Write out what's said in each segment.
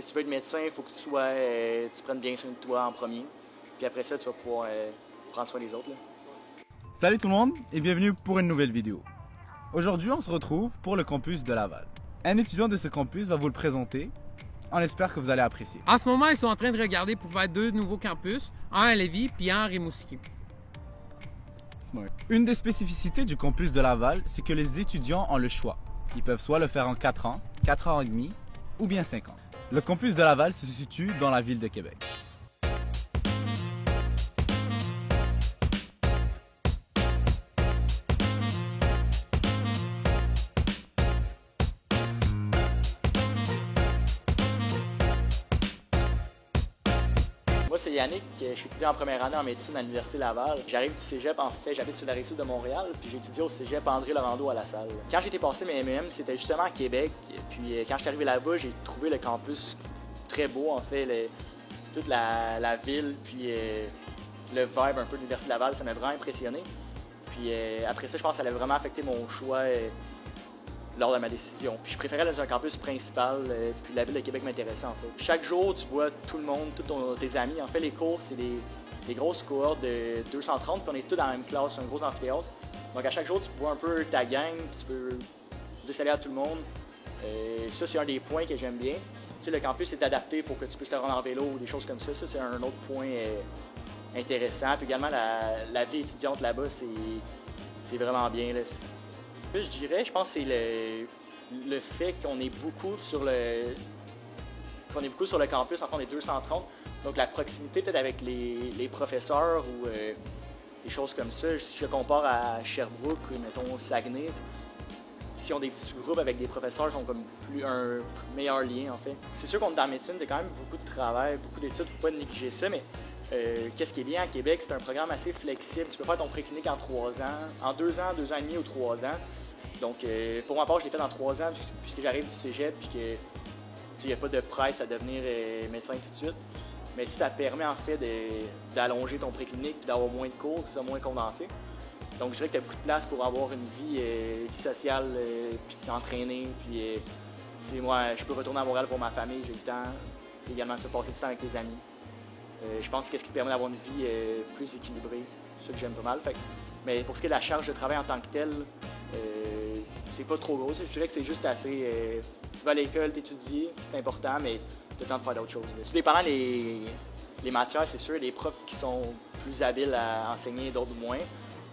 si tu veux être médecin, il faut que tu prennes bien soin de toi en premier. Puis après ça, tu vas pouvoir prendre soin des autres. Là. Salut tout le monde et bienvenue pour une nouvelle vidéo. Aujourd'hui, on se retrouve pour le campus de Laval. Un étudiant de ce campus va vous le présenter. On espère que vous allez apprécier. En ce moment, ils sont en train de regarder pour faire 2 nouveaux campus, un à Lévis puis un à Rimouski. Une des spécificités du campus de Laval, c'est que les étudiants ont le choix. Ils peuvent soit le faire en 4 ans, 4 ans et demi, ou bien 5 ans. Le campus de Laval se situe dans la ville de Québec. Moi, c'est Yannick, je suis étudiant en première année en médecine à l'Université Laval. J'arrive du cégep, en fait, j'habite sur la rive-sud de Montréal, puis j'ai étudié au cégep André-Laurando à La Salle. Quand j'ai été passer mes MM, c'était justement à Québec, puis quand je suis arrivé là-bas, j'ai trouvé le campus très beau, en fait, toute la ville, puis le vibe un peu de l'Université Laval, ça m'a vraiment impressionné. Puis après ça, je pense que ça a vraiment affecté mon choix lors de ma décision. Puis je préférais aller dans un campus principal, puis la ville de Québec m'intéressait en fait. Chaque jour, tu vois tout le monde, tous tes amis. En fait, les cours, c'est des grosses cohortes de 230, puis on est tous dans la même classe, c'est un gros amphithéâtre. Donc à chaque jour, tu vois un peu ta gang, puis tu peux dire salut à tout le monde. Ça, c'est un des points que j'aime bien. Tu sais, le campus est adapté pour que tu puisses te rendre en vélo ou des choses comme ça. Ça, c'est un autre point intéressant. Puis également, la vie étudiante là-bas, c'est vraiment bien. Là. Je dirais, je pense que c'est le fait qu'on est beaucoup sur le campus, en fait, on est 230. Donc la proximité peut-être avec les professeurs ou des choses comme ça. Si je compare à Sherbrooke ou mettons Saguenay, si on a des petits groupes avec des professeurs, ils ont comme un meilleur lien en fait. C'est sûr qu'on est dans la médecine, il y a quand même beaucoup de travail, beaucoup d'études, il ne faut pas négliger ça, mais qu'est-ce qui est bien à Québec, c'est un programme assez flexible. Tu peux faire ton préclinique en 3 ans, en 2 ans, 2 ans et demi ou 3 ans. Donc, pour ma part, je l'ai fait en 3 ans, puisque j'arrive du cégep, puis que il n'y a pas de presse à devenir médecin tout de suite. Mais ça permet en fait d'allonger ton préclinique et d'avoir moins de cours, c'est moins condensé. Donc, je dirais que tu as beaucoup de place pour avoir une vie sociale, puis t'entraîner. Puis, moi, je peux retourner à Montréal pour ma famille, j'ai le temps. Puis également se passer du temps avec tes amis. Je pense que c'est ce qui permet d'avoir une vie plus équilibrée. C'est ça que j'aime pas mal. Mais pour ce qui est de la charge de travail en tant que telle, c'est pas trop gros. Je dirais que c'est juste assez. Tu vas à l'école, t'étudies, c'est important, mais tu as le temps de faire d'autres choses. Tout dépendant les matières, c'est sûr, les profs qui sont plus habiles à enseigner, d'autres moins.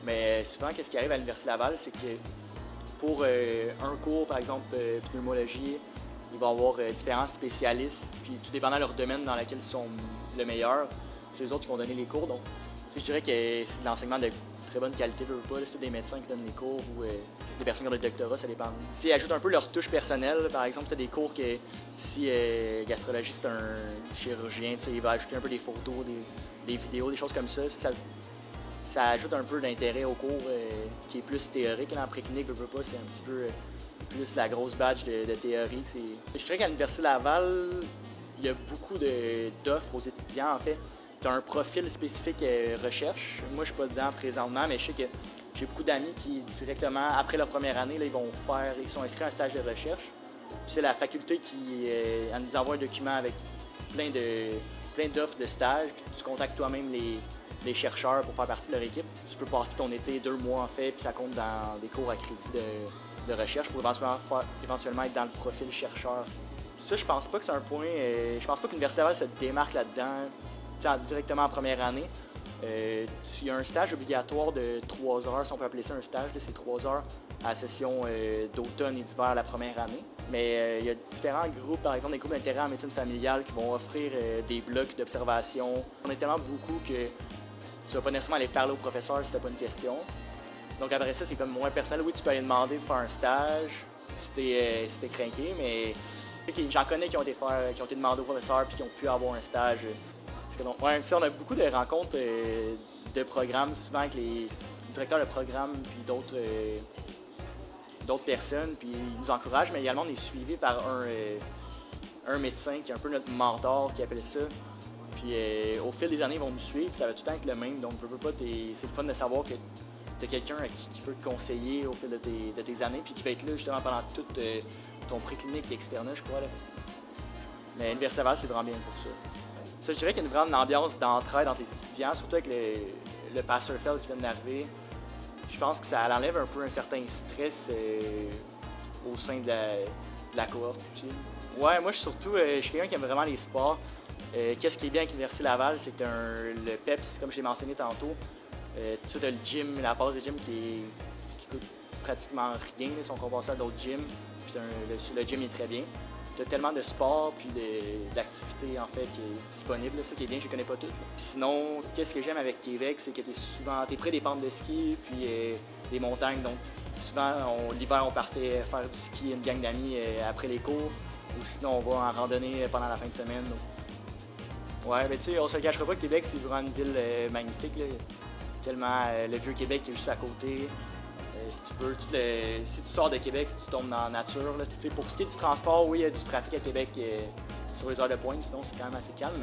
Mais souvent, qu'est-ce qui arrive à l'Université Laval, c'est que pour un cours, par exemple, pneumologie, il va y avoir différents spécialistes, puis tout dépendant de leur domaine dans lequel ils sont le meilleur, c'est eux autres qui vont donner les cours. Donc, je dirais que c'est de l'enseignement de très bonne qualité, veut pas. C'est tous des médecins qui donnent les cours ou des personnes qui ont des doctorats, ça dépend. Ils ajoutent un peu leur touche personnelle. Par exemple, tu as des cours que si gastrologie, c'est un chirurgien, il va ajouter un peu des photos, des vidéos, des choses comme ça. Ça ajoute un peu d'intérêt au cours qui est plus théorique. En préclinique, veut pas, c'est un petit peu plus la grosse badge de théorie. Je dirais qu'à l'Université Laval, il y a beaucoup d'offres aux étudiants, en fait. Tu as un profil spécifique recherche. Moi, je ne suis pas dedans présentement, mais je sais que j'ai beaucoup d'amis qui, directement, après leur première année, là, ils sont inscrits à un stage de recherche. C'est la faculté qui elle nous envoie un document avec plein d'offres de stage. Tu contactes toi-même les chercheurs pour faire partie de leur équipe. Tu peux passer ton été 2 mois, en fait, puis ça compte dans des cours à crédit de recherche pour éventuellement être dans le profil chercheur. Ça, je pense pas que c'est un point. Je pense pas que l'Université Laval se démarque là-dedans directement en première année. Il y a un stage obligatoire de 3 heures, si on peut appeler ça un stage, c'est 3 heures à la session d'automne et d'hiver la première année. Mais il y a différents groupes, par exemple des groupes d'intérêt en médecine familiale qui vont offrir des blocs d'observation. On est tellement beaucoup que tu vas pas nécessairement aller parler au professeur si tu n'as pas une question. Donc après ça, c'est comme moins personnel. Oui, tu peux aller demander de faire un stage si t'es craqué, mais j'en connais qui ont été demandés au professeur puis qui ont pu avoir un stage. Ouais, on a beaucoup de rencontres de programmes, souvent avec les directeurs de programme puis d'autres personnes, puis ils nous encouragent, mais également on est suivi par un médecin qui est un peu notre mentor, qui appelle ça. Puis au fil des années, ils vont nous suivre, ça va tout le temps être le même, donc c'est le fun de savoir que tu as quelqu'un qui peut te conseiller au fil de tes années, puis qui va être là justement pendant toute ton préclinique externe, je crois. Là. Mais l'Université Laval, c'est vraiment bien pour ça. Ça, je dirais qu'il y a une grande ambiance d'entraide entre les étudiants, surtout avec le Pastorfeld qui vient d'arriver. Je pense que ça enlève un peu un certain stress au sein de la cohorte. Ouais, moi, je suis quelqu'un qui aime vraiment les sports. Qu'est-ce qui est bien avec l'Université Laval, c'est que le PEPS, comme je l'ai mentionné tantôt, tout ça, t'as le gym, la base de gym qui coûte pratiquement rien, si on compare ça à d'autres gyms. Puis le gym est très bien. Tu as tellement de sport puis d'activités en fait qui est disponible, ça qui est bien, je ne connais pas tout. Puis sinon, qu'est-ce que j'aime avec Québec, c'est que tu es près des pentes de ski puis des montagnes. Donc souvent, l'hiver, on partait faire du ski, une gang d'amis après les cours. Ou sinon, on va en randonnée pendant la fin de semaine. Donc. Ouais, mais tu sais, on se le cachera pas que Québec, c'est vraiment une ville magnifique. Là. Tellement le Vieux-Québec qui est juste à côté. Si tu veux, si tu sors de Québec, tu tombes dans la nature. Là. Pour ce qui est du transport, oui, il y a du trafic à Québec sur les heures de pointe, sinon c'est quand même assez calme.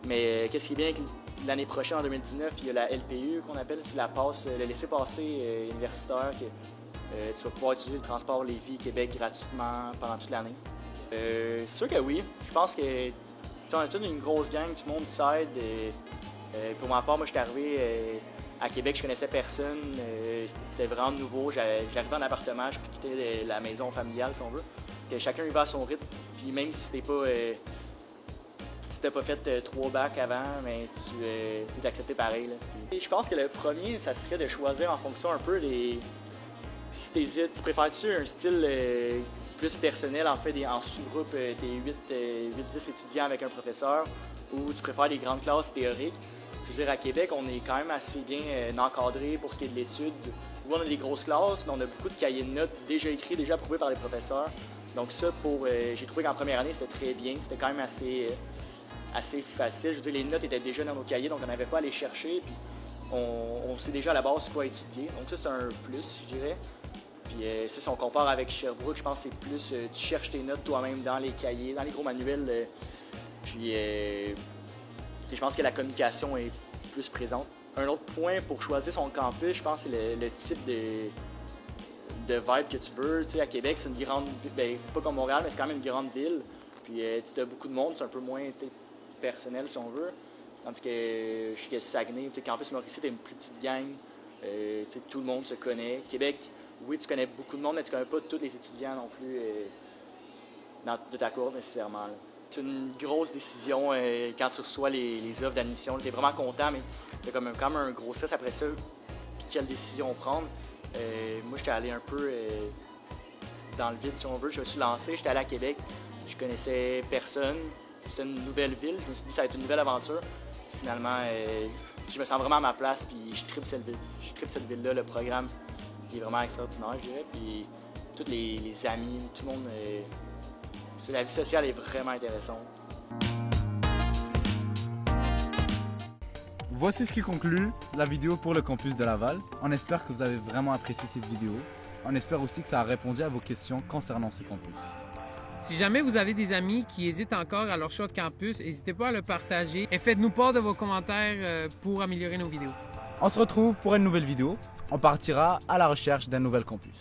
Mais qu'est-ce qui est bien avec l'année prochaine, en 2019, il y a la LPU qu'on appelle, c'est le laissez-passer universitaire. Tu vas pouvoir utiliser le transport Lévis-Québec gratuitement pendant toute l'année. C'est sûr que oui. Je pense que on a toute une grosse gang, tout le monde s'aide. Pour ma part, moi, je suis arrivé à Québec, je connaissais personne. C'était vraiment nouveau. J'arrivais en appartement, je quittais la maison familiale, si on veut. Puis chacun y va à son rythme. Puis même si t'as pas fait 3 bacs avant, mais tu es accepté pareil. Là. Puis, je pense que le premier, ça serait de choisir en fonction un peu si t'hésites, tu préfères-tu un style plus personnel, en fait, en sous-groupe, t'es 8-10 étudiants avec un professeur, ou tu préfères les grandes classes théoriques? Je veux dire, à Québec, on est quand même assez bien encadré pour ce qui est de l'étude. Oui, on a des grosses classes, mais on a beaucoup de cahiers de notes déjà écrits, déjà approuvés par les professeurs. Donc ça, j'ai trouvé qu'en première année, c'était très bien. C'était quand même assez facile. Je veux dire, les notes étaient déjà dans nos cahiers, donc on n'avait pas à les chercher. Puis on sait déjà à la base quoi étudier. Donc ça, c'est un plus, je dirais. Puis si on compare avec Sherbrooke, je pense que c'est plus, tu cherches tes notes toi-même dans les cahiers, dans les gros manuels. Puis je pense que la communication est plus présente. Un autre point pour choisir son campus, je pense que c'est le type de vibe que tu veux. Tu sais, à Québec, c'est une grande ville, pas comme Montréal, mais c'est quand même une grande ville. Puis tu as beaucoup de monde, c'est un peu moins personnel si on veut. Tandis que je suis à Saguenay, le campus Mauricie, t'as une plus petite gang. Tout le monde se connaît. Québec, oui, tu connais beaucoup de monde, mais tu connais pas tous les étudiants non plus de ta cour nécessairement. Là. C'est une grosse décision quand tu reçois les offres d'admission. Tu es vraiment content, mais tu as quand même un gros stress après ça. Puis quelle décision prendre? Moi, j'étais allé un peu dans le vide, si on veut. Je me suis lancé, j'étais allé à Québec. Je connaissais personne. C'était une nouvelle ville. Je me suis dit que ça va être une nouvelle aventure. Finalement, je me sens vraiment à ma place, puis je tripe cette ville. Je tripe cette ville-là, le programme qui est vraiment extraordinaire, je dirais. Puis tous les amis, tout le monde... la vie sociale est vraiment intéressante. Voici ce qui conclut la vidéo pour le campus de Laval. On espère que vous avez vraiment apprécié cette vidéo. On espère aussi que ça a répondu à vos questions concernant ce campus. Si jamais vous avez des amis qui hésitent encore à leur choix de campus, n'hésitez pas à le partager et faites-nous part de vos commentaires pour améliorer nos vidéos. On se retrouve pour une nouvelle vidéo. On partira à la recherche d'un nouvel campus.